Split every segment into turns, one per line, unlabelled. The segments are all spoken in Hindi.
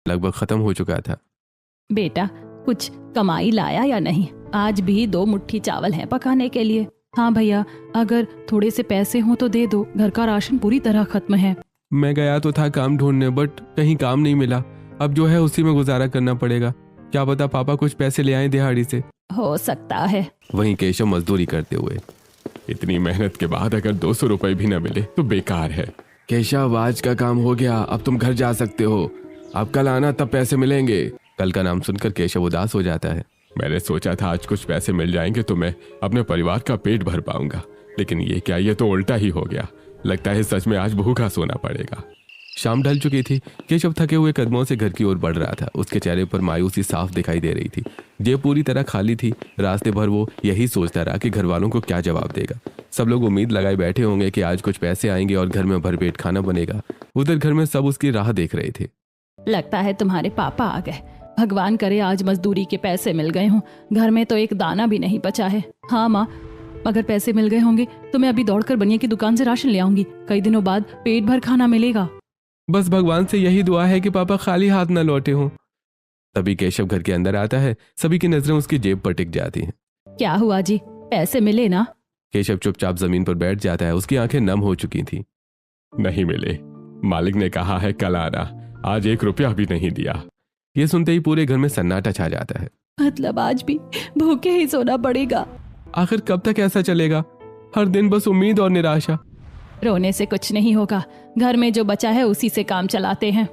लगभग खत्म हो चुका था।
बेटा, कुछ कमाई लाया या नहीं? आज भी 2 मुट्ठी चावल हैं पकाने के लिए। हाँ भैया, अगर थोड़े से पैसे हों तो दे दो, घर का राशन पूरी तरह खत्म है।
मैं गया तो था काम ढूंढने, बट कहीं काम नहीं मिला। अब जो है उसी में गुजारा करना पड़ेगा। क्या पता पापा कुछ पैसे ले आए दिहाड़ी से।
हो सकता है।
वहीं केशव मजदूरी करते हुए, इतनी मेहनत के बाद अगर 200 रुपए भी न मिले तो बेकार है। केशव, आज का काम हो गया, अब तुम घर जा सकते हो। अब कल आना, तब पैसे मिलेंगे। कल का नाम सुनकर केशव उदास हो जाता है। मैंने सोचा था आज कुछ पैसे मिल जाएंगे तो मैं अपने परिवार का पेट भर पाऊंगा, लेकिन ये क्या, ये तो उल्टा ही हो गया। लगता है सच में आज भूखा सोना पड़ेगा। शाम ढल चुकी थी। केशव थके हुए कदमों से घर की ओर बढ़ रहा था। उसके चेहरे पर मायूसी साफ दिखाई दे रही थी। जेब पूरी तरह खाली थी। रास्ते भर वो यही सोचता रहा कि घर वालों को क्या जवाब देगा। सब लोग उम्मीद लगाए बैठे होंगे कि आज कुछ पैसे आएंगे और घर में भरपेट खाना बनेगा। उधर घर में सब उसकी राह देख रहे थे।
लगता है तुम्हारे पापा आ गए। भगवान करे आज मजदूरी के पैसे मिल गए हों। घर में तो एक दाना भी नहीं बचा है। हाँ माँ, अगर पैसे मिल गए होंगे तो मैं अभी दौड़कर बनिया की दुकान से राशन ले आऊंगी। कई दिनों बाद पेट भर खाना मिलेगा।
बस भगवान से यही दुआ है कि पापा खाली हाथ न लौटे हों। तभी केशव घर के अंदर आता है। सभी की नजरें उसकी जेब पर टिक जाती हैं।
क्या हुआ जी, पैसे मिले ना?
केशव चुपचाप जमीन पर बैठ जाता है। उसकी आंखें नम हो चुकी थी। नहीं मिले, मालिक ने कहा है कल आना, आज 1 रुपया भी नहीं दिया। ये सुनते ही पूरे घर में सन्नाटा छा जाता है।
मतलब आज भी भूखे ही सोना पड़ेगा।
आखिर कब तक ऐसा चलेगा? हर दिन बस उम्मीद और निराशा।
रोने से कुछ नहीं होगा, घर में जो बचा है उसी से काम चलाते हैं।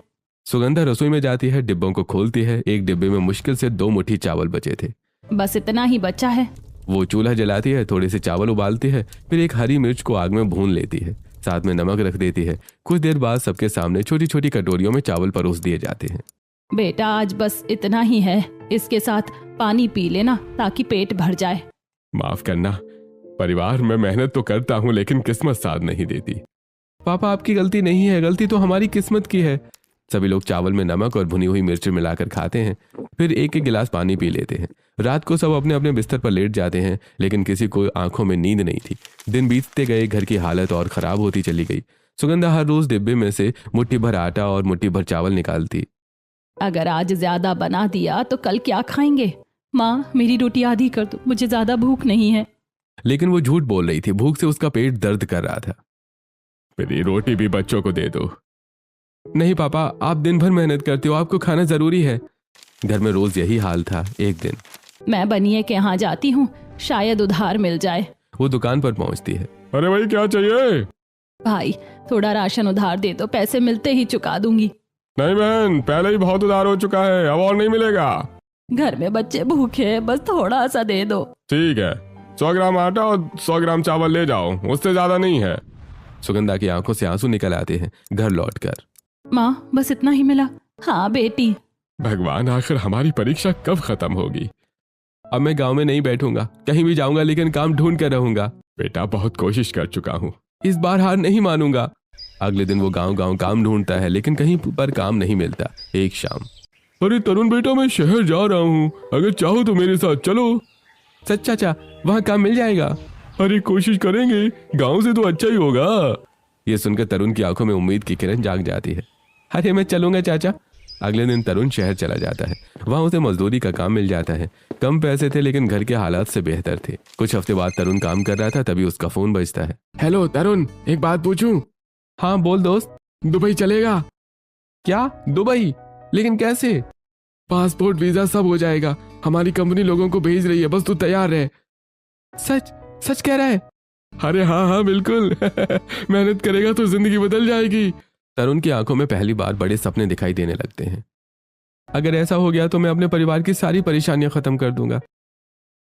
सुगंधा रसोई में जाती है, डिब्बों को खोलती है। एक डिब्बे में मुश्किल से 2 मुट्ठी चावल बचे थे।
बस इतना ही बचा है।
वो चूल्हा जलाती है, थोड़े से चावल उबालती है, फिर एक हरी मिर्च को आग में भून लेती है, साथ में नमक रख देती है। कुछ देर बाद सबके सामने छोटी छोटी कटोरियों में चावल परोस दिए जाते हैं।
बेटा, आज बस इतना ही है, इसके साथ पानी पी लेना ताकि पेट भर जाए।
माफ करना, परिवार में मेहनत तो करता हूँ लेकिन किस्मत साथ नहीं देती। पापा, आपकी गलती नहीं है, गलती तो हमारी किस्मत की है। सभी लोग चावल में नमक और भुनी हुई मिर्च मिलाकर खाते हैं, फिर एक एक गिलास पानी पी लेते हैं। रात को सब अपने अपने बिस्तर पर लेट जाते हैं, लेकिन किसी को आंखों में नींद नहीं थी। दिन बीतते गए, घर की हालत और खराब होती चली गई। सुगंधा हर रोज डिब्बे में से मुट्ठी भर आटा और मुट्ठी भर चावल निकालती।
अगर आज ज्यादा बना दिया तो कल क्या खाएंगे? माँ, मेरी रोटी आधी कर दो, मुझे ज्यादा भूख नहीं है।
लेकिन वो झूठ बोल रही थी। भूख से उसका पेट दर्द कर रहा था। मेरी रोटी भी बच्चों को दे दो। नहीं पापा, आप दिन भर मेहनत करते हो, आपको खाना जरूरी है। घर में रोज यही हाल था। एक दिन
मैं बनिए के यहाँ जाती हूँ, शायद उधार मिल जाए।
वो दुकान पर पहुंचती है। अरे भाई, क्या चाहिए?
भाई, थोड़ा राशन उधार दे दो, पैसे मिलते ही चुका दूंगी।
नहीं बहन, पहले ही बहुत उधार हो चुका है, अब और नहीं मिलेगा।
घर में बच्चे भूखे हैं, बस थोड़ा सा दे दो।
ठीक है, 100 ग्राम आटा और 100 ग्राम चावल ले जाओ, उससे ज्यादा नहीं है। सुगंधा की आंखों से आंसू निकल आते हैं। घर लौटकर,
माँ, बस इतना ही मिला? हाँ बेटी।
भगवान, आखिर हमारी परीक्षा कब खत्म होगी? अब मैं गांव में नहीं बैठूंगा, कहीं भी जाऊंगा लेकिन काम ढूंढ कर रहूंगा। बेटा, बहुत कोशिश कर चुका हूँ, इस बार हार नहीं मानूंगा। अगले दिन वो गांव गांव काम ढूंढता है, लेकिन कहीं पर काम नहीं मिलता। एक शाम, अरे तरुण बेटा, मैं शहर जा रहा हूँ, अगर चाहो तो मेरे साथ चलो। सच चाचा, वहाँ काम मिल जाएगा? अरे कोशिश करेंगे, गांव से तो अच्छा ही होगा। ये सुनकर तरुण की आंखों में उम्मीद की किरण जाग जाती है। अरे मैं चलूंगा चाचा। अगले दिन तरुण शहर चला जाता है। वहाँ उसे मजदूरी का काम मिल जाता है। कम पैसे थे लेकिन घर के हालात से बेहतर थे। कुछ हफ्ते बाद तरुण काम कर रहा था, तभी उसका फोन बजता है। हेलो तरुण, एक बात पूछूं? हाँ बोल दोस्त। दुबई चलेगा? क्या दुबई? लेकिन कैसे? पासपोर्ट वीजा सब हो जाएगा, हमारी कंपनी लोगों को भेज रही है, बस तू तैयार रहे। सच सच कह रहा है? अरे हाँ हाँ बिल्कुल मेहनत करेगा तो जिंदगी बदल जाएगी। तरुण की आंखों में पहली बार बड़े सपने दिखाई देने लगते हैं। अगर ऐसा हो गया तो मैं अपने परिवार की सारी परेशानियां खत्म कर दूंगा।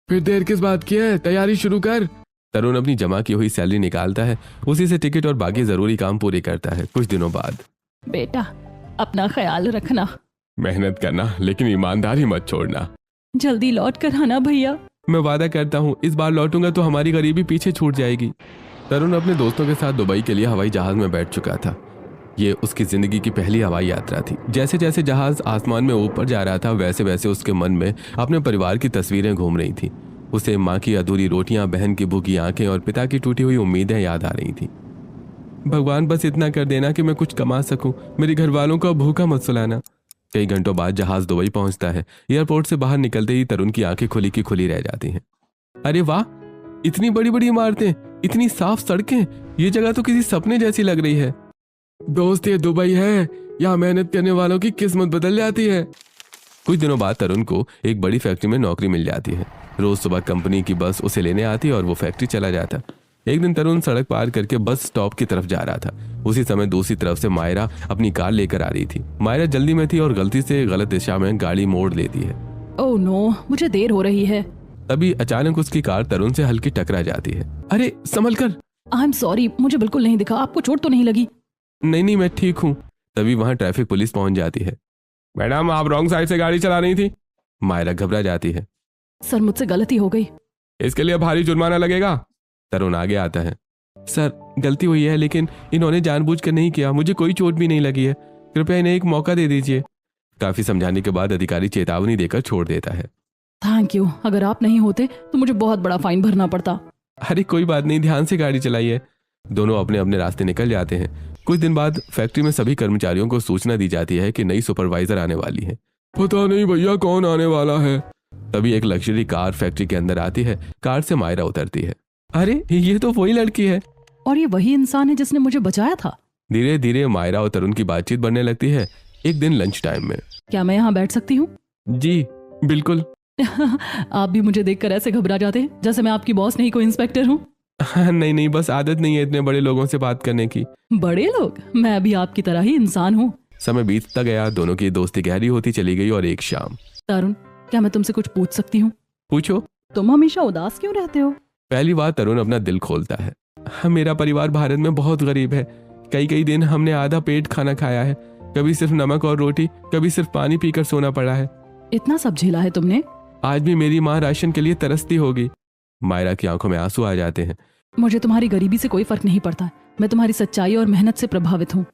फिर देर किस बात की है, तैयारी शुरू कर। तरुण अपनी जमा की हुई सैलरी निकालता है, उसी से टिकट और बाकी जरूरी काम पूरे करता है। कुछ दिनों बाद,
बेटा अपना ख्याल रखना,
मेहनत करना लेकिन ईमानदारी मत छोड़ना।
जल्दी लौट कर आना भैया।
मैं वादा करता हूँ इस बार लौटूंगा तो हमारी गरीबी पीछे छूट जाएगी। तरुण अपने दोस्तों के साथ दुबई के लिए हवाई जहाज में बैठ चुका था। ये उसकी जिंदगी की पहली हवाई यात्रा थी। जैसे जैसे जहाज आसमान में ऊपर जा रहा था वैसे वैसे उसके मन में अपने परिवार की तस्वीरें घूम रही थी। उसे माँ की अधूरी रोटियां, बहन की भूखी आंखें और पिता की टूटी हुई उम्मीदें याद आ रही थी। भगवान बस इतना कर देना कि मैं कुछ कमा सकूं, मेरे घर वालों को भूखा मत सुलाना। कई घंटों बाद जहाज दुबई पहुंचता है। एयरपोर्ट से बाहर निकलते ही तरुण की आंखें खुली की खुली रह जाती हैं। अरे वाह, इतनी बड़ी बड़ी इमारतें, इतनी साफ सड़कें, ये जगह तो किसी सपने जैसी लग रही है। दोस्त, ये दुबई है, यहाँ मेहनत करने वालों की किस्मत बदल जाती है। कुछ दिनों बाद तरुण को एक बड़ी फैक्ट्री में नौकरी मिल जाती है। रोज सुबह कंपनी की बस उसे लेने आती और वो फैक्ट्री चला जाता। एक दिन तरुण सड़क पार करके बस स्टॉप की तरफ जा रहा था। उसी समय दूसरी तरफ से मायरा अपनी कार लेकर आ रही थी। मायरा जल्दी में थी और गलती से गलत दिशा में गाड़ी मोड़ लेती है।
ओह नो, मुझे देर हो रही है।
तभी अचानक उसकी कार तरुण से हल्की टकरा जाती है। अरे संभल कर।
आई एम सॉरी, मुझे बिल्कुल नहीं दिखा। आपको चोट तो नहीं लगी?
नहीं, मैं ठीक हूँ। तभी वहां ट्रैफिक पुलिस पहुंच जाती है। मैडम, आप रॉन्ग साइड से गाड़ी चला रही थी। मायरा घबरा जाती है।
सर, मुझसे गलती हो गई।
इसके लिए भारी जुर्माना लगेगा। तरुण आगे आता है। सर, गलती हुई है, लेकिन इन्होंने जानबूझकर नहीं किया। मुझे कोई चोट भी नहीं लगी है। कृपया इन्हें एक मौका दे दीजिए। काफी समझाने के बाद अधिकारी चेतावनी देकर छोड़ देता है।
Thank you. अगर आप नहीं होते तो मुझे बहुत बड़ा फाइन भरना पड़ता।
अरे कोई बात नहीं, ध्यान से गाड़ी चलाइए। दोनों अपने अपने रास्ते निकल जाते हैं। कुछ दिन बाद फैक्ट्री में सभी कर्मचारियों को सूचना दी जाती है कि नई सुपरवाइजर आने वाली है। पता नहीं भैया कौन आने वाला है। तभी एक लग्जरी कार फैक्ट्री के अंदर आती है। कार से मायरा उतरती है। अरे, ये तो वही लड़की है।
और ये वही इंसान है जिसने मुझे बचाया था।
धीरे धीरे मायरा और तरुण की बातचीत बढ़ने लगती है। एक दिन लंच टाइम में।
क्या मैं यहाँ बैठ सकती हूँ?
जी बिल्कुल।
आप भी मुझे देखकर ऐसे घबरा जाते हैं जैसे मैं आपकी बॉस नहीं, कोई इंस्पेक्टर हूँ।
नहीं, बस आदत नहीं है इतने बड़े लोगों से बात करने की।
बड़े लोग? मैं भी आपकी तरह ही इंसान हूँ।
समय बीतता गया, दोनों की दोस्ती गहरी होती चली गई और एक शाम।
तरुण, क्या मैं तुमसे कुछ पूछ सकती हूँ?
पूछो।
तुम हमेशा उदास क्यों रहते हो?
पहली बार तरुण अपना दिल खोलता है। मेरा परिवार भारत में बहुत गरीब है। कई दिन हमने आधा पेट खाना खाया है। कभी सिर्फ नमक और रोटी, कभी सिर्फ पानी पीकर सोना पड़ा है।
इतना सब झेला है तुमने?
आज भी मेरी माँ राशन के लिए तरसती होगी। मायरा की आंखों में आंसू आ जाते हैं।
मुझे तुम्हारी गरीबी से कोई फर्क नहीं पड़ता। मैं तुम्हारी सच्चाई और मेहनत से प्रभावित हूँ।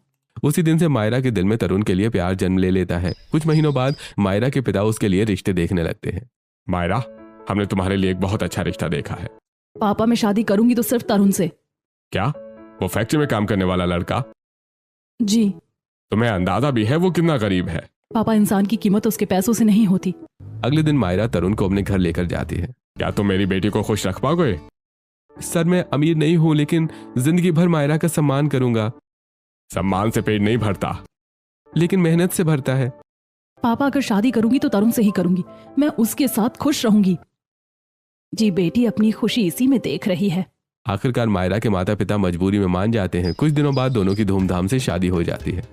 उसी दिन से मायरा के दिल में तरुण के लिए प्यार जन्म ले लेता है। कुछ महीनों बाद मायरा के पिता उसके लिए रिश्ते देखने लगते हैं। मायरा, हमने तुम्हारे लिए एक बहुत अच्छा रिश्ता देखा है।
पापा, मैं शादी करूंगी तो सिर्फ तरुण से।
क्या? वो फैक्ट्री में काम करने वाला लड़का?
जी।
तुम्हें अंदाजा भी है वो कितना गरीब है?
पापा, इंसान की कीमत उसके पैसों से नहीं होती।
अगले दिन मायरा तरुण को अपने घर लेकर जाती है। क्या तुम मेरी बेटी को खुश रख पाओगे? सर, मैं अमीर नहीं हूं, लेकिन जिंदगी भर मायरा का सम्मान करूंगा। सम्मान से पेट नहीं भरता, लेकिन मेहनत से भरता है।
पापा, अगर शादी करूंगी तो तरुण से ही करूंगी। मैं उसके साथ खुश रहूंगी। जी, बेटी अपनी खुशी इसी में देख रही है।
आखिरकार मायरा के माता पिता मजबूरी में मान जाते हैं। कुछ दिनों बाद दोनों की धूमधाम से शादी हो जाती है।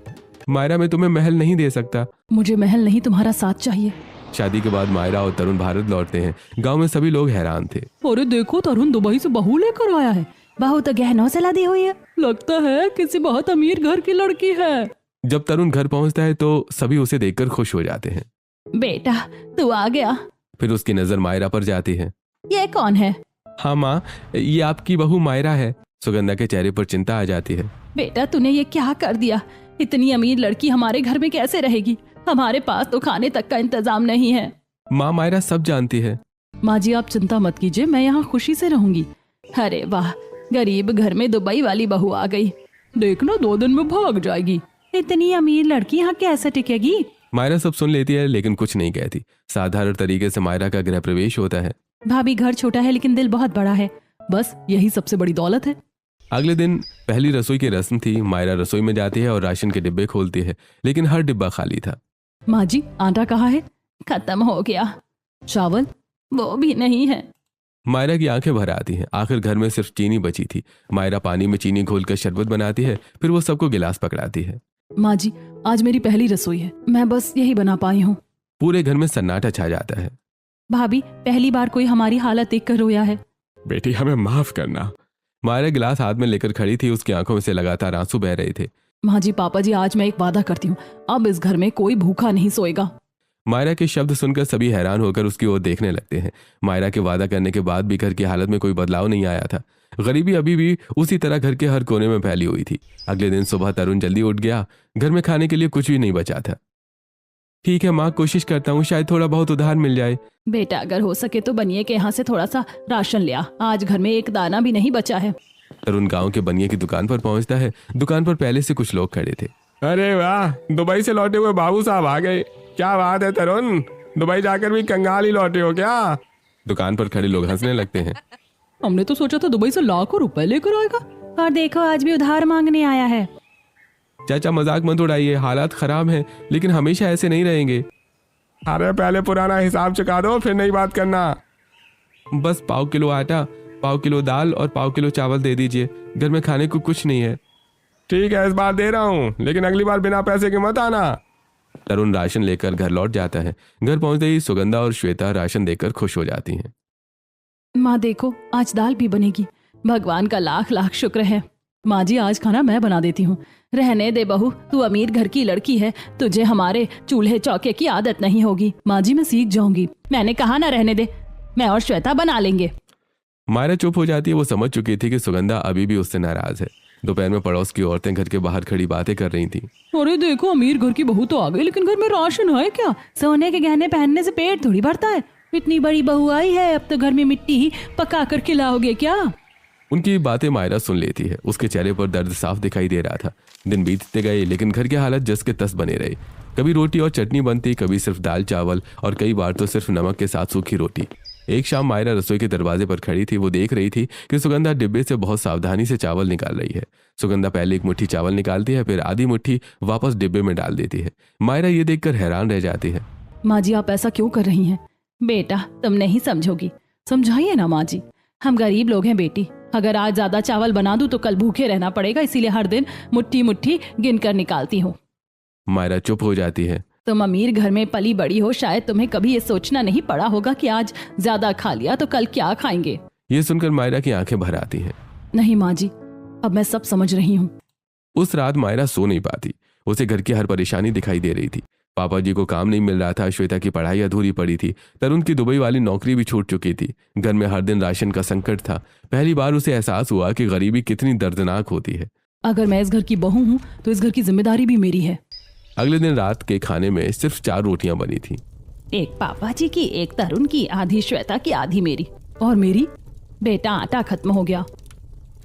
मायरा, मैं तुम्हें महल नहीं दे सकता।
मुझे महल नहीं, तुम्हारा साथ चाहिए।
शादी के बाद मायरा और तरुण भारत लौटते हैं। गांव में सभी लोग हैरान थे।
अरे देखो, तरुण दुबई से बहू लेकर आया है। बहू तो गहनों से लदी हुई है। लगता है किसी बहुत अमीर घर की लड़की है।
जब तरुण घर पहुंचता है तो सभी उसे देखकर खुश हो जाते हैं।
बेटा, तू आ गया।
फिर उसकी नजर मायरा पर जाती है।
ये कौन है?
हाँ माँ, ये आपकी बहू मायरा है। सुगंधा के चेहरे पर चिंता आ जाती है।
बेटा, तूने ये क्या कर दिया? इतनी अमीर लड़की हमारे घर में कैसे रहेगी? हमारे पास तो खाने तक का इंतजाम नहीं है।
माँ, मायरा सब जानती है।
माँ जी, आप चिंता मत कीजिए, मैं यहाँ खुशी से रहूंगी। अरे वाह, गरीब घर में दुबई वाली बहू आ गई। देखना, 2 दिन में भाग जाएगी। इतनी अमीर लड़की यहाँ कैसे टिकेगी?
मायरा सब सुन लेती है, लेकिन कुछ नहीं कहती। साधारण तरीके से मायरा का गृह प्रवेश होता है।
भाभी, घर छोटा है लेकिन दिल बहुत बड़ा है। बस यही सबसे बड़ी दौलत है।
अगले दिन पहली रसोई की रस्म थी। मायरा रसोई में जाती है और राशन के डिब्बे खोलती है, लेकिन हर डिब्बा खाली था।
माँ जी, आटा कहाँ है? खत्म हो गया। चावल? वो भी नहीं है।
मायरा की आंखें भर आती हैं। आखिर घर में सिर्फ चीनी बची थी। मायरा पानी में चीनी घोलकर शरबत बनाती है, फिर वो सबको गिलास पकड़ाती है।
माँ जी, आज मेरी पहली रसोई है। मैं बस यही बना पाई हूँ।
पूरे घर में सन्नाटा छा जाता है।
भाभी, पहली बार कोई हमारी हालत देखकर रोया है।
बेटी, हमें माफ करना। मायरा गिलास हाथ में लेकर खड़ी थी। उसकी आंखों में से लगातार आंसू बह रहे थे।
माँ जी, पापा जी, आज मैं एक वादा करती हूँ, अब इस घर में कोई भूखा नहीं सोएगा।
मायरा के शब्द सुनकर सभी हैरान होकर उसकी ओर देखने लगते हैं। मायरा के वादा करने के बाद भी घर की हालत में कोई बदलाव नहीं आया था। गरीबी अभी भी उसी तरह घर के हर कोने में फैली हुई थी। अगले दिन सुबह तरुण जल्दी उठ गया। घर में खाने के लिए कुछ भी नहीं बचा था। ठीक है माँ, कोशिश करता हूँ, शायद थोड़ा बहुत उधार मिल जाए।
बेटा, अगर हो सके तो बनिए के यहाँ से थोड़ा सा राशन ले आ। आज घर में एक दाना भी नहीं बचा है।
तरुण गांव के बनिए की दुकान पर पहुंचता है। दुकान पर पहले से कुछ लोग खड़े थे। अरे वाह, दुबई से लौटे हुए बाबू साहब आ गए। क्या बात है तरुण, दुबई जाकर भी कंगाल ही लौटे हो क्या? दुकान पर खड़े लोग हंसने लगते हैं।
हमने तो सोचा था दुबई से लाखों रुपए लेकर आएगा, और देखो आज भी उधार मांगने आया है।
चाचा मजाक मत उड़ाइए, हालात खराब हैं, लेकिन हमेशा ऐसे नहीं रहेंगे। अरे पहले पुराना हिसाब चुका दो, फिर नई बात करना। बस पाव किलो आटा, पाव किलो दाल और पाव किलो चावल दे दीजिए, घर में खाने को कुछ नहीं है। ठीक है, इस बार दे रहा हूँ, लेकिन अगली बार बिना पैसे के मत आना। तरुण राशन लेकर घर लौट जाता है। घर पहुंचते ही सुगंधा और श्वेता राशन देकर खुश हो जाती हैं।
माँ देखो, आज दाल भी बनेगी, भगवान का लाख लाख शुक्र है। माँ जी आज खाना मैं बना देती हूँ। रहने दे बहू, तू अमीर घर की लड़की है, तुझे हमारे चूल्हे चौके की आदत नहीं होगी। माँ जी मैं सीख जाऊंगी। मैंने कहा ना रहने दे, मैं और श्वेता बना लेंगे।
मायरा चुप हो जाती है। वो समझ चुकी थी कि सुगंधा अभी भी उससे नाराज है। दोपहर में पड़ोस की औरतें घर के बाहर खड़ी बातें कर रही थीं।
अरे देखो, अमीर घर की बहू तो आ गई, लेकिन घर में राशन है क्या? सोने के गहने पहनने से पेट थोड़ी भरता है। इतनी बड़ी बहू आई है, अब तो घर में मिट्टी ही पका कर खिलाओगे क्या?
उनकी बातें मायरा सुन लेती है। उसके चेहरे पर दर्द साफ दिखाई दे रहा था। दिन बीतते गए, लेकिन घर की हालत जस के तस बने रहे। कभी रोटी और चटनी बनती, कभी सिर्फ दाल चावल, और कई बार तो सिर्फ नमक के साथ सूखी रोटी। एक शाम मायरा रसोई के दरवाजे पर खड़ी थी। वो देख रही थी कि सुगंधा डिब्बे से बहुत सावधानी से चावल निकाल रही है। सुगंधा पहले एक मुट्ठी चावल निकालती है, फिर आधी मुट्ठी वापस डिब्बे में डाल देती है। मायरा ये देखकर हैरान रह जाती है।
माँ जी आप ऐसा क्यों कर रही हैं? बेटा तुम नहीं समझोगी, समझाइए ना माँ जी। हम गरीब लोग हैं बेटी, अगर आज ज्यादा चावल बना दूं तो कल भूखे रहना पड़ेगा, इसीलिए हर दिन मुट्ठी मुट्ठी गिन कर निकालती हूँ।
मायरा चुप हो जाती है।
तुम अमीर घर में पली बड़ी हो, शायद तुम्हें कभी ये सोचना नहीं पड़ा होगा कि आज ज्यादा खा लिया तो कल क्या खाएंगे।
ये सुनकर मायरा की आंखें भर आती हैं।
नहीं माँ जी, अब मैं सब समझ रही हूँ।
उस रात मायरा सो नहीं पाती। उसे घर की हर परेशानी दिखाई दे रही थी। पापा जी को काम नहीं मिल रहा था, श्वेता की पढ़ाई अधूरी पड़ी थी, तरुण की दुबई वाली नौकरी भी छूट चुकी थी, घर में हर दिन राशन का संकट था। पहली बार उसे एहसास हुआ कि गरीबी कितनी दर्दनाक होती है।
अगर मैं इस घर की बहू हूँ तो इस घर की जिम्मेदारी भी मेरी है।
अगले दिन रात के खाने में सिर्फ 4 रोटियां बनी थी।
एक पापा जी की, एक तरुण की, आधी श्वेता की, आधी मेरी। और मेरी? बेटा आटा खत्म हो गया।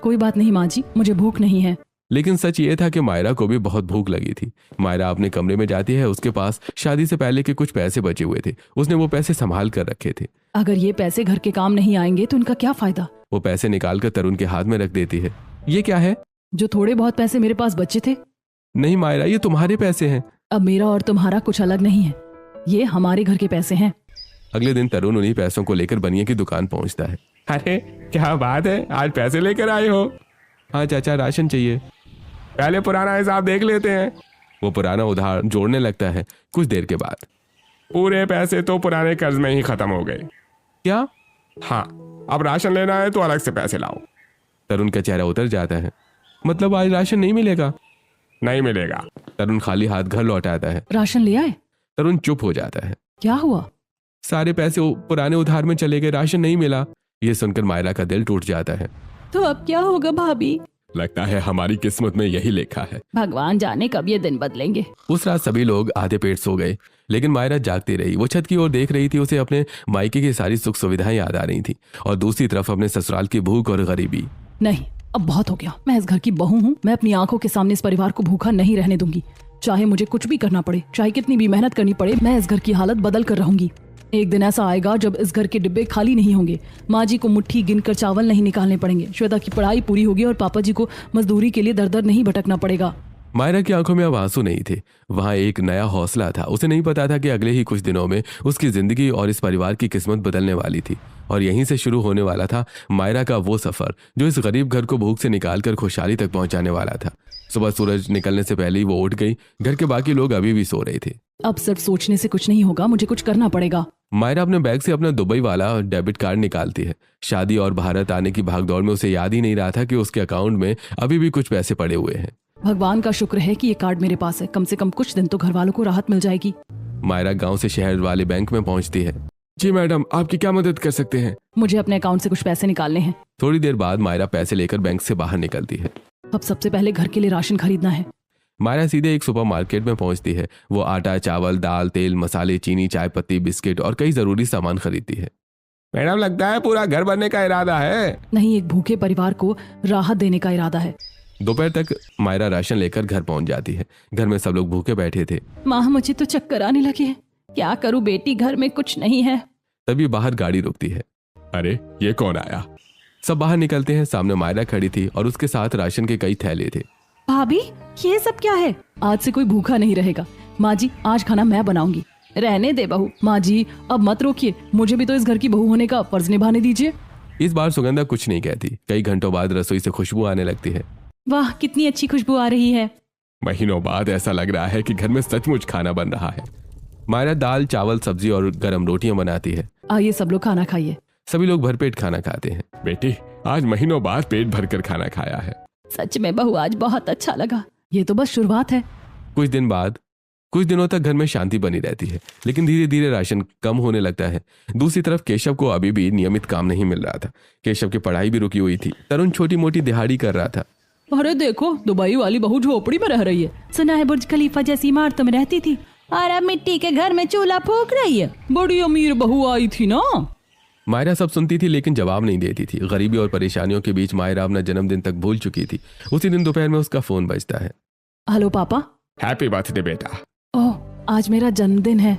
कोई बात नहीं माँ जी, मुझे भूख नहीं है।
लेकिन सच ये था कि मायरा को भी बहुत भूख लगी थी। मायरा अपने कमरे में जाती है। उसके पास शादी से पहले के कुछ पैसे बचे हुए थे। उसने वो पैसे संभाल कर रखे थे।
अगर ये पैसे घर के काम नहीं आएंगे तो उनका क्या फायदा?
वो पैसे निकालकर तरुण के हाथ में रख देती है। ये क्या है?
जो थोड़े बहुत पैसे मेरे पास बचे थे।
नहीं मायरा, ये तुम्हारे पैसे हैं।
अब मेरा और तुम्हारा कुछ अलग नहीं है, ये हमारे घर के पैसे हैं।
अगले दिन तरुण उन्हीं पैसों को लेकर बनिए की दुकान पहुंचता है। अरे क्या बात है, आज पैसे लेकर आए हो? हाँ चाचा, राशन चाहिए। पहले पुराना हिसाब देख लेते हैं। वो पुराना उधार जोड़ने लगता है। कुछ देर के बाद पूरे पैसे तो पुराने कर्ज में ही खत्म हो गए। क्या? हाँ, अब राशन लेना है तो अलग से पैसे लाओ। तरुण का चेहरा उतर जाता है। मतलब आज राशन नहीं मिलेगा? नहीं मिलेगा। तरुण खाली हाथ घर लौट आता है।
राशन ले आए?
तरुण चुप हो जाता है।
क्या हुआ?
सारे पैसे पुराने उधार में चले गए, राशन नहीं मिला। ये सुनकर मायरा का दिल टूट जाता है।
तो अब क्या होगा भाभी?
लगता है हमारी किस्मत में यही लिखा है।
भगवान जाने कब ये दिन बदलेंगे।
उस रात सभी लोग आधे पेट सो गए, लेकिन मायरा जागती रही। वो छत की ओर देख रही थी। उसे अपने मायके की सारी सुख सुविधाएं याद आ रही थी, और दूसरी तरफ अपने ससुराल की भूख और गरीबी।
नहीं, अब बहुत हो गया। मैं इस घर की बहू हूँ, मैं अपनी आंखों के सामने इस परिवार को भूखा नहीं रहने दूंगी। चाहे मुझे कुछ भी करना पड़े, चाहे कितनी भी मेहनत करनी पड़े, मैं इस घर की हालत बदल कर रहूंगी। एक दिन ऐसा आएगा जब इस घर के डिब्बे खाली नहीं होंगे, माँ जी को मुट्ठी गिनकर चावल नहीं निकालने पड़ेंगे, श्वेता की पढ़ाई पूरी होगी और पापा जी को मजदूरी के लिए दर दर नहीं भटकना पड़ेगा।
मायरा की आंखों में अब आंसू नहीं थे, वहां एक नया हौसला था। उसे नहीं पता था कि अगले ही कुछ दिनों में उसकी जिंदगी और इस परिवार की किस्मत बदलने वाली थी, और यहीं से शुरू होने वाला था मायरा का वो सफर जो इस गरीब घर को भूख से निकालकर खुशहाली तक पहुंचाने वाला था। सुबह सूरज निकलने से पहले ही वो उठ गई। घर के बाकी लोग अभी भी सो रहे थे।
अब सिर्फ सोचने से कुछ नहीं होगा, मुझे कुछ करना पड़ेगा।
मायरा अपने बैग से अपना दुबई वाला डेबिट कार्ड निकालती है। शादी और भारत आने की भागदौड़ में उसे याद ही नहीं रहा था कि उसके अकाउंट में अभी भी कुछ पैसे पड़े हुए हैं।
भगवान का शुक्र है कि ये कार्ड मेरे पास है, कम से कम कुछ दिन तो घर वालों को राहत मिल जाएगी।
मायरा गांव से शहर वाले बैंक में पहुंचती है। जी मैडम, आपकी क्या मदद कर सकते हैं?
मुझे अपने अकाउंट से कुछ पैसे निकालने हैं।
थोड़ी देर बाद मायरा पैसे लेकर बैंक से बाहर निकलती है।
अब सबसे पहले घर के लिए राशन खरीदना है।
मायरा सीधे एक सुपरमार्केट में पहुंचती है। वो आटा, चावल, दाल, तेल, मसाले, चीनी, चाय पत्ती, बिस्किट और कई जरूरी सामान खरीदती है। मैडम, लगता है पूरा घर भरने का इरादा है।
नहीं, एक भूखे परिवार को राहत देने का इरादा है।
दोपहर तक मायरा राशन लेकर घर पहुंच जाती है। घर में सब लोग भूखे बैठे थे।
माँ मुझे तो चक्कर आने लगे हैं। क्या करूँ बेटी, घर में कुछ नहीं है।
तभी बाहर गाड़ी रुकती है। अरे ये कौन आया? सब बाहर निकलते हैं। सामने मायरा खड़ी थी और उसके साथ राशन के कई थैले थे।
भाभी ये सब क्या है? आज से कोई भूखा नहीं रहेगा। माँ जी आज खाना मैं बनाऊंगी। रहने दे बहू। माँ जी अब मत रोकिए, मुझे भी तो इस घर की बहू होने का फर्ज निभाने दीजिए।
इस बार सुगंधा कुछ नहीं कहती। कई घंटों बाद रसोई से खुशबू आने लगती है।
वाह कितनी अच्छी खुशबू आ रही है।
महीनों बाद ऐसा लग रहा है कि घर में सचमुच खाना बन रहा है। मायरा दाल चावल सब्जी और गरम रोटियां बनाती है।
आइए सब लोग खाना खाइए।
सभी लोग भरपेट खाना खाते हैं। बेटी आज महीनों बाद पेट भरकर खाना खाया है।
सच में बहू आज बहुत अच्छा लगा। ये तो बस शुरुआत है।
कुछ दिनों तक घर में शांति बनी रहती है, लेकिन धीरे धीरे राशन कम होने लगता है। दूसरी तरफ केशव को अभी भी नियमित काम नहीं मिल रहा था। केशव की पढ़ाई भी रुकी हुई थी। तरुण छोटी मोटी दिहाड़ी कर रहा था।
अरे देखो दुबई वाली बहू झोपड़ी में रह रही है। सुना है बुर्ज खलीफा जैसी इमारतों में रहती थी और अब मिट्टी के घर में चूल्हा फूंक रही है। बड़ी अमीर बहू आई थी ना।
मायरा सब सुनती थी लेकिन जवाब नहीं देती थी। गरीबी और परेशानियों के बीच मायरा अपना जन्मदिन तक भूल चुकी थी। उसी दिन दोपहर में उसका फोन बजता है।
हेलो पापा।
हैप्पी बर्थडे बेटा।
ओह आज मेरा जन्मदिन है।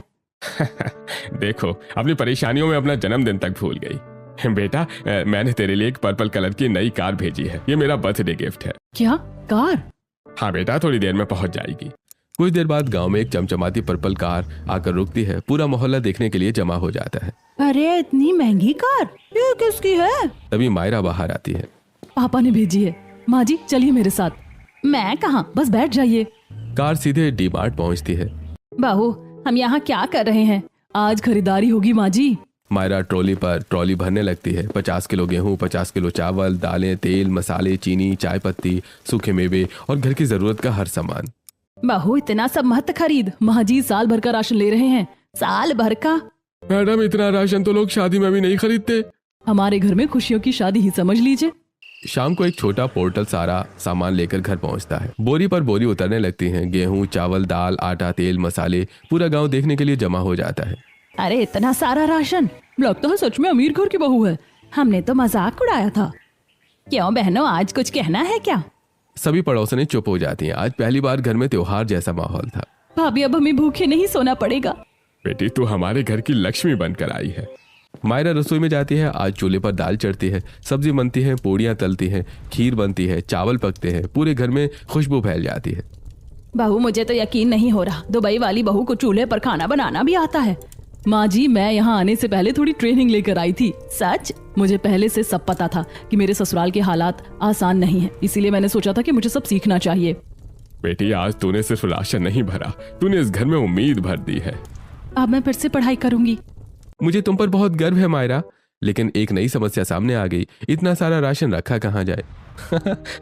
देखो अपनी परेशानियों में अपना जन्मदिन तक भूल गई। बेटा मैंने तेरे लिए एक पर्पल कलर की नई कार भेजी है। ये मेरा बर्थडे गिफ्ट है।
क्या कार?
हाँ बेटा थोड़ी देर में पहुंच जाएगी। कुछ देर बाद गांव में एक चमचमाती पर्पल कार आकर रुकती है। पूरा मोहल्ला देखने के लिए जमा हो जाता है।
अरे इतनी महंगी कार, ये किसकी है?
तभी मायरा बाहर आती है।
पापा ने भेजी है। माँ जी चलिए मेरे साथ। मैं कहाँ, बस बैठ जाइए।
कार सीधे डी मार्ट पहुंचती है।
बहू हम यहाँ क्या कर रहे हैं? आज खरीदारी होगी माँ जी।
मायरा ट्रॉली पर ट्रॉली भरने लगती है। 50 किलो गेहूं, 50 किलो चावल, दालें, तेल, मसाले, चीनी, चाय पत्ती, सूखे मेवे और घर की जरूरत का हर सामान।
बहू इतना सब मत खरीद। माँ जी साल भर का राशन ले रहे हैं। साल भर का?
मैडम इतना राशन तो लोग शादी में भी नहीं खरीदते।
हमारे घर में खुशियों की शादी ही समझ लीजिए।
शाम को एक छोटा पोर्टल सारा सामान लेकर घर पहुंचता है। बोरी पर बोरी उतरने लगती हैं। गेहूं, चावल, दाल, आटा, तेल, मसाले। पूरा गांव देखने के लिए जमा हो जाता है।
अरे इतना सारा राशन, लगता है सच में अमीर घर की बहू है। हमने तो मजाक उड़ाया था। क्यों बहनों आज कुछ कहना है क्या?
सभी पड़ोसनें चुप हो जाती हैं। आज पहली बार घर में त्योहार जैसा माहौल था।
भाभी अब हमें भूखे नहीं सोना पड़ेगा।
बेटी तू हमारे घर की लक्ष्मी बनकर आई है। मायरा रसोई में जाती है। आज चूल्हे पर दाल चढ़ती है, सब्जी बनती है, पूड़ियाँ तलती हैं, खीर बनती है, चावल पकते हैं। पूरे घर में खुशबू फैल जाती है।
बहू मुझे तो यकीन नहीं हो रहा, दुबई वाली बहू को चूल्हे पर खाना बनाना भी आता है। माँ जी मैं यहाँ आने से पहले थोड़ी ट्रेनिंग लेकर आई थी। सच मुझे पहले से सब पता था कि मेरे ससुराल के हालात आसान नहीं है, इसीलिए मैंने सोचा था कि मुझे सब सीखना चाहिए।
बेटी आज तूने सिर्फ राशन नहीं भरा, तूने इस घर में उम्मीद भर दी है।
अब मैं फिर से पढ़ाई करूंगी।
मुझे तुम पर बहुत गर्व है मायरा, लेकिन एक नई समस्या सामने आ गई। इतना सारा राशन रखा कहाँ जाए?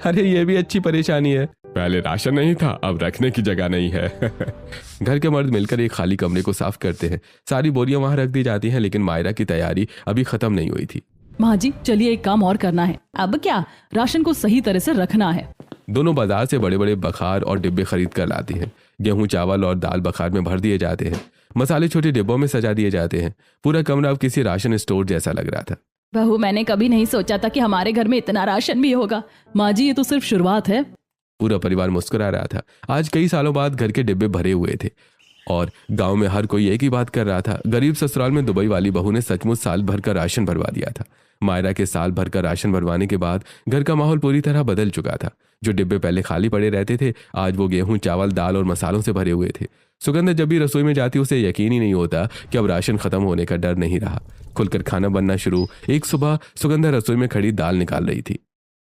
अरे ये भी अच्छी परेशानी है। पहले राशन नहीं था, अब रखने की जगह नहीं है। घर के मर्द मिलकर एक खाली कमरे को साफ करते हैं। सारी बोरियां वहां रख दी जाती हैं, लेकिन मायरा की तैयारी अभी खत्म नहीं हुई थी।
माँ जी चलिए एक काम और करना है। अब क्या, राशन को सही तरह से रखना है।
दोनों बाजार से बड़े बड़े बखार और डिब्बे खरीद कर लाती हैं। गेहूं, चावल और दाल बखार में भर दिए जाते हैं। मसाले छोटे डिब्बों में सजा दिए जाते हैं। पूरा कमरा अब किसी राशन स्टोर जैसा लग रहा था।
बहू मैंने कभी नहीं सोचा था कि हमारे घर में इतना राशन भी होगा। माँ जी ये तो सिर्फ शुरुआत है।
पूरा परिवार मुस्कुरा रहा था। आज कई सालों बाद घर के डिब्बे भरे हुए थे और गांव में हर कोई एक ही बात कर रहा था। गरीब ससुराल में दुबई वाली बहू ने सचमुच साल भर का राशन भरवा दिया था। मायरा के साल भर का राशन भरवाने के बाद घर का माहौल पूरी तरह बदल चुका था। जो डिब्बे पहले खाली पड़े रहते थे, आज वो गेहूं, चावल, दाल और मसालों से भरे हुए थे। सुगंधा जब भी रसोई में जाती उसे यकीन ही नहीं होता कि अब राशन खत्म होने का डर नहीं रहा। खुलकर खाना बनना शुरू। एक सुबह सुगंधा रसोई में खड़ी दाल निकाल रही थी।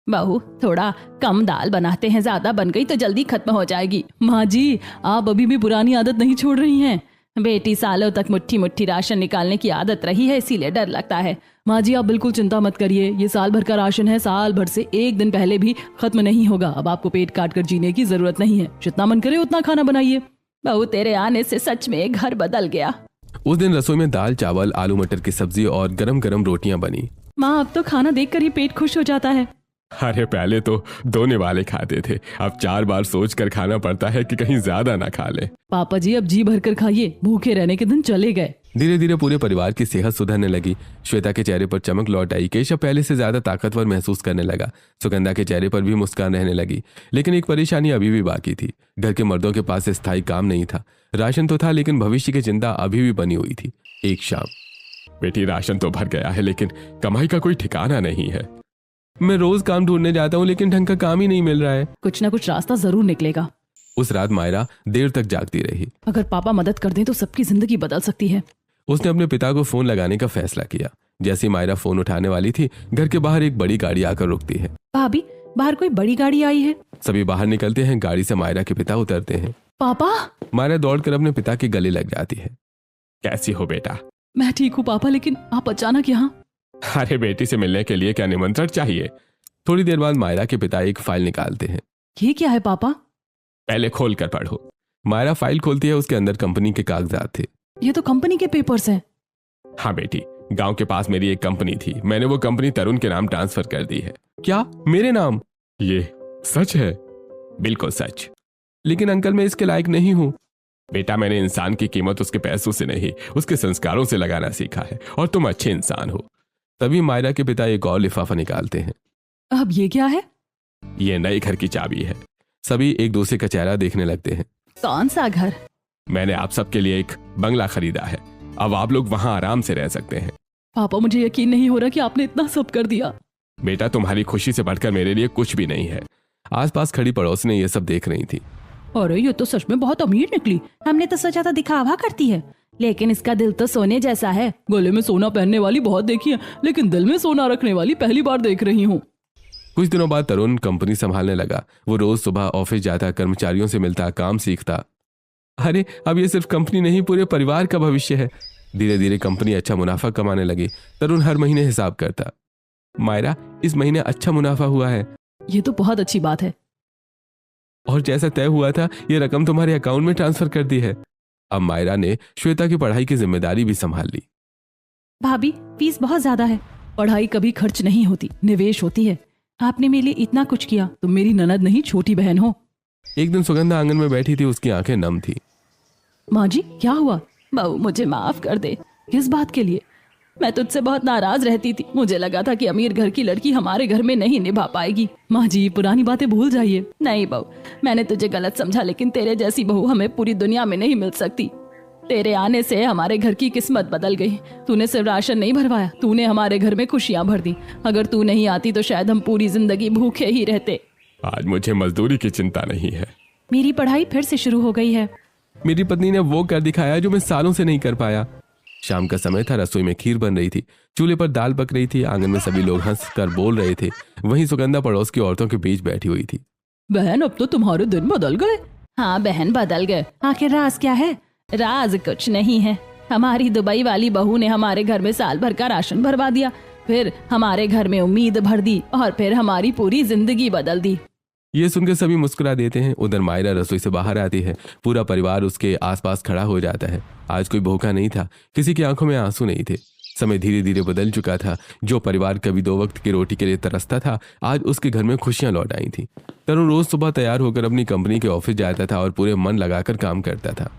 बहू थोड़ा कम दाल बनाते हैं, ज्यादा बन गई तो जल्दी खत्म हो जाएगी। माँ जी आप अभी भी पुरानी आदत नहीं छोड़ रही हैं। बेटी सालों तक मुट्ठी मुट्ठी राशन निकालने की आदत रही है, इसीलिए डर लगता है। माँ जी आप बिल्कुल चिंता मत करिए, ये साल भर का राशन है, साल भर से एक दिन पहले भी खत्म नहीं होगा। अब आपको पेट काट कर जीने की जरूरत नहीं है, जितना मन करे उतना खाना बनाइए। बहू तेरे आने से सच में घर बदल गया।
उस दिन रसोई में दाल, चावल, आलू मटर की सब्जी और गरम गरम रोटियां बनी।
माँ अब तो खाना देख कर ही पेट खुश हो जाता है।
अरे पहले तो 2 निवाले खाते थे, अब 4 बार सोच कर खाना पड़ता है कि कहीं ज्यादा ना खा ले।
पापा जी अब जी भर कर खाइए, भूखे रहने के दिन चले गए।
धीरे धीरे पूरे परिवार की सेहत सुधरने लगी। श्वेता के चेहरे पर चमक लौट आई। केशव पहले से ज्यादा ताकतवर महसूस करने लगा। सुगंधा के चेहरे पर भी मुस्कान रहने लगी। लेकिन एक परेशानी अभी भी बाकी थी। घर के मर्दों के पास स्थायी काम नहीं था। राशन तो था, लेकिन भविष्य की चिंता अभी भी बनी हुई थी। एक शाम, बेटी राशन तो भर गया है, लेकिन कमाई का कोई ठिकाना नहीं है। मैं रोज काम ढूंढने जाता हूँ, लेकिन ढंग का काम ही नहीं मिल रहा है।
कुछ ना कुछ रास्ता जरूर निकलेगा।
उस रात मायरा देर तक जागती रही।
अगर पापा मदद कर दें तो सबकी जिंदगी बदल सकती है।
उसने अपने पिता को फोन लगाने का फैसला किया। जैसे मायरा फोन उठाने वाली थी, घर के बाहर एक बड़ी गाड़ी आकर रुकती है।
भाभी, बाहर कोई बड़ी गाड़ी आई है।
सभी बाहर निकलते हैं। गाड़ी से मायरा के पिता उतरते हैं।
पापा।
मायरा दौड़कर अपने पिता के गले लग जाती है। कैसी हो बेटा?
मैं ठीक हूँ पापा, लेकिन आप अचानक यहाँ?
अरे बेटी से मिलने के लिए क्या निमंत्रण चाहिए? थोड़ी देर बाद मायरा के पिता एक फाइल निकालते हैं।
ये क्या है पापा?
पहले खोल कर पढ़ो। मायरा फाइल खोलती है। उसके अंदर कंपनी के कागजात थे।
ये तो कंपनी के पेपर्स हैं।
हाँ बेटी, गांव के पास मेरी एक कंपनी थी। मैंने वो कंपनी तरुण के नाम ट्रांसफर कर दी है। क्या? मेरे नाम? ये सच है? बिल्कुल सच। लेकिन अंकल, मैं इसके लायक नहीं हूँ। बेटा, मैंने इंसान की कीमत उसके पैसों से नहीं, उसके संस्कारों से लगाना सीखा है, और तुम अच्छे इंसान हो। तभी मायरा के पिता एक और लिफाफा निकालते हैं।
अब ये क्या है?
ये नए घर की चाबी है। सभी एक दूसरे का चेहरा देखने लगते हैं।
कौन सा घर?
मैंने आप सबके लिए एक बंगला खरीदा है। अब आप लोग वहां आराम से रह सकते हैं।
पापा, मुझे यकीन नहीं हो रहा कि आपने इतना सब कर दिया।
बेटा, तुम्हारी खुशी से बढ़कर मेरे लिए कुछ भी नहीं है। आसपास खड़ी पड़ोसने ये सब देख रही थी।
अरे, ये तो सच में बहुत अमीर निकली। हमने तो सोचा था दिखावा करती है, लेकिन इसका दिल तो सोने जैसा है। गले में सोना पहनने वाली बहुत देखी है, लेकिन दिल में सोना रखने वाली पहली बार देख रही हूँ।
कुछ दिनों बाद तरुण कंपनी संभालने लगा। वो रोज सुबह ऑफिस जाता, कर्मचारियों से मिलता, काम सीखता। अरे, अब ये सिर्फ कंपनी नहीं, पूरे परिवार का भविष्य है। धीरे धीरे कंपनी अच्छा मुनाफा कमाने लगी। तरुण हर महीने हिसाब करता। मायरा, इस महीने अच्छा मुनाफा हुआ है।
ये तो बहुत अच्छी बात है।
और जैसा तय हुआ था, ये रकम तुम्हारे अकाउंट में ट्रांसफर कर दी है। अब मायरा ने श्वेता की पढ़ाई की जिम्मेदारी भी संभाल ली।
भाभी, फीस बहुत ज्यादा है। पढ़ाई कभी खर्च नहीं होती, निवेश होती है। आपने मेरे लिए इतना कुछ किया। तुम मेरी ननद नहीं, छोटी बहन हो।
एक दिन सुगंधा आंगन में बैठी थी। उसकी आंखें नम थी।
माँ जी, क्या हुआ? बहू, मुझे माफ कर दे। किस बात के लिए? मैं तुझसे बहुत नाराज रहती थी। मुझे लगा था कि अमीर घर की लड़की हमारे घर में नहीं निभा पाएगी। माँ जी, पुरानी बातें भूल जाइए। नहीं बहू, मैंने तुझे गलत समझा, लेकिन तेरे जैसी बहू हमें पूरी दुनिया में नहीं मिल सकती। तेरे आने से हमारे घर की किस्मत बदल गई। तूने सिर्फ राशन नहीं भरवाया, तूने हमारे घर में खुशियां भर दी। अगर तू नहीं आती तो शायद हम पूरी जिंदगी भूखे ही रहते।
आज मुझे मजदूरी की चिंता नहीं है।
मेरी पढ़ाई फिर से शुरू हो गई है।
मेरी पत्नी ने वो कर दिखाया जो मैं सालों से नहीं कर पाया। शाम का समय था। रसोई में खीर बन रही थी। चूल्हे पर दाल पक रही थी। आंगन में सभी लोग हंस कर बोल रहे थे। वहीं सुगंधा पड़ोस की औरतों के बीच बैठी हुई थी।
बहन, अब तो तुम्हारे दिन बदल गए। हाँ बहन, बदल गए। आखिर राज क्या है? राज कुछ नहीं है। हमारी दुबई वाली बहू ने हमारे घर में साल भर का राशन भरवा दिया, फिर हमारे घर में उम्मीद भर दी, और फिर हमारी पूरी जिंदगी बदल दी।
ये सुनकर सभी मुस्कुरा देते हैं। उधर मायरा रसोई से बाहर आती है। पूरा परिवार उसके आसपास खड़ा हो जाता है। आज कोई भूखा नहीं था। किसी की आंखों में आंसू नहीं थे। समय धीरे धीरे बदल चुका था। जो परिवार कभी 2 वक्त की रोटी के लिए तरसता था, आज उसके घर में खुशियां लौट आई थी। तरुण रोज सुबह तैयार होकर अपनी कंपनी के ऑफिस जाता था और पूरे मन लगाकर काम करता था।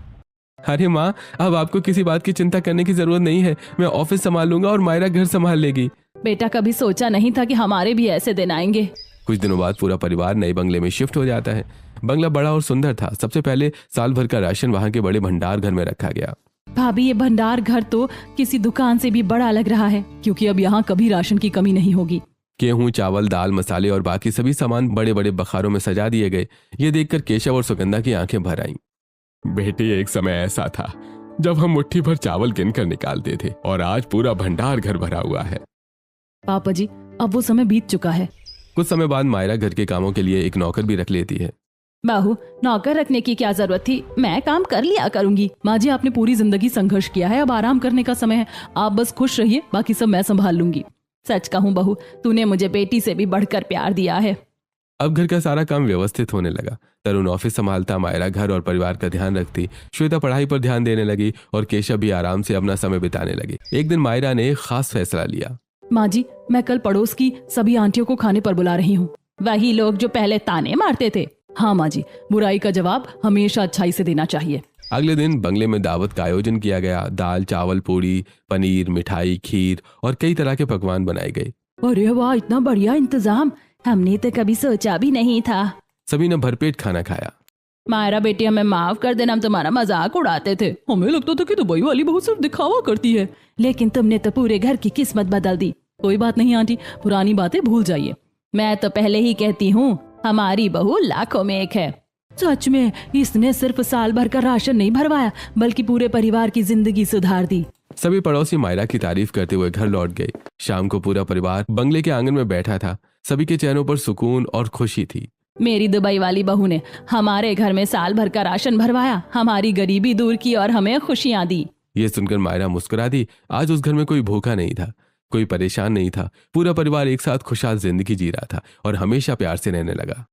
अरे माँ, अब आपको किसी बात की चिंता करने की जरूरत नहीं है। मैं ऑफिस संभाल लूंगा और मायरा घर संभाल लेगी।
बेटा, कभी सोचा नहीं था कि हमारे भी ऐसे दिन आएंगे।
कुछ दिनों बाद पूरा परिवार नए बंगले में शिफ्ट हो जाता है। बंगला बड़ा और सुंदर था। सबसे पहले साल भर का राशन वहां के बड़े भंडार घर में रखा गया।
भाभी, ये भंडार घर तो किसी दुकान से भी बड़ा लग रहा है, क्योंकि अब यहाँ कभी राशन की कमी नहीं होगी।
गेहूं, चावल, दाल, मसाले और बाकी सभी सामान बड़े बड़े बखारों में सजा दिए गए। ये देखकर केशव और सुगंधा की आंखें भर आईं। बेटी, एक समय ऐसा था जब हम मुट्ठी भर चावल गिनकर निकालते थे, और आज पूरा भंडार घर भरा हुआ है।
पापा जी, अब वो समय बीत चुका है।
कुछ समय बाद मायरा घर के कामों के लिए एक नौकर भी रख लेती है।
बहू, नौकर रखने की क्या जरूरत थी? मैं काम कर लिया करूंगी। माँ जी, आपने पूरी जिंदगी संघर्ष किया है, अब आराम करने का समय है। आप बस खुश रहिए, बाकी सब मैं संभाल लूंगी। सच कहूँ बहू, तूने मुझे बेटी से भी बढ़कर प्यार दिया है।
अब घर का सारा काम व्यवस्थित होने लगा। तरुण ऑफिस संभालता, मायरा घर और परिवार का ध्यान रखती, श्वेता पढ़ाई पर ध्यान देने लगी और केशव भी आराम से अपना समय बिताने लगे। एक दिन मायरा ने एक खास फैसला लिया।
माँ जी, मैं कल पड़ोस की सभी आंटियों को खाने पर बुला रही हूँ। वही लोग जो पहले ताने मारते थे? हाँ माँ जी, बुराई का जवाब हमेशा अच्छाई से देना चाहिए।
अगले दिन बंगले में दावत का आयोजन किया गया। दाल, चावल, पूड़ी, पनीर, मिठाई, खीर और कई तरह के पकवान बनाए गए।
अरे वाह, इतना बढ़िया इंतजाम, हमने तो कभी सोचा भी नहीं था।
सभी ने भरपेट खाना खाया।
मायरा बेटी, हमें माफ कर देना, हम तुम्हारा मजाक उड़ाते थे। हमें लगता था कि दुबई वाली बहू सिर्फ दिखावा करती है, लेकिन तुमने तो पूरे घर की किस्मत बदल दी। कोई बात नहीं आंटी, पुरानी बातें भूल जाइए। मैं तो पहले ही कहती हूँ, हमारी बहू लाखों में एक है। सच में, इसने सिर्फ साल भर का राशन नहीं भरवाया, बल्कि पूरे परिवार की जिंदगी सुधार दी।
सभी पड़ोसी मायरा की तारीफ करते हुए घर लौट गए। शाम को पूरा परिवार बंगले के आंगन में बैठा था। सभी के चेहरों पर सुकून और खुशी थी।
मेरी दुबई वाली बहू ने हमारे घर में साल भर का राशन भरवाया, हमारी गरीबी दूर की और हमें खुशियां दी।
ये सुनकर मायरा मुस्कुरा दी। आज उस घर में कोई भूखा नहीं था, कोई परेशान नहीं था। पूरा परिवार एक साथ खुशहाल जिंदगी जी रहा था और हमेशा प्यार से रहने लगा।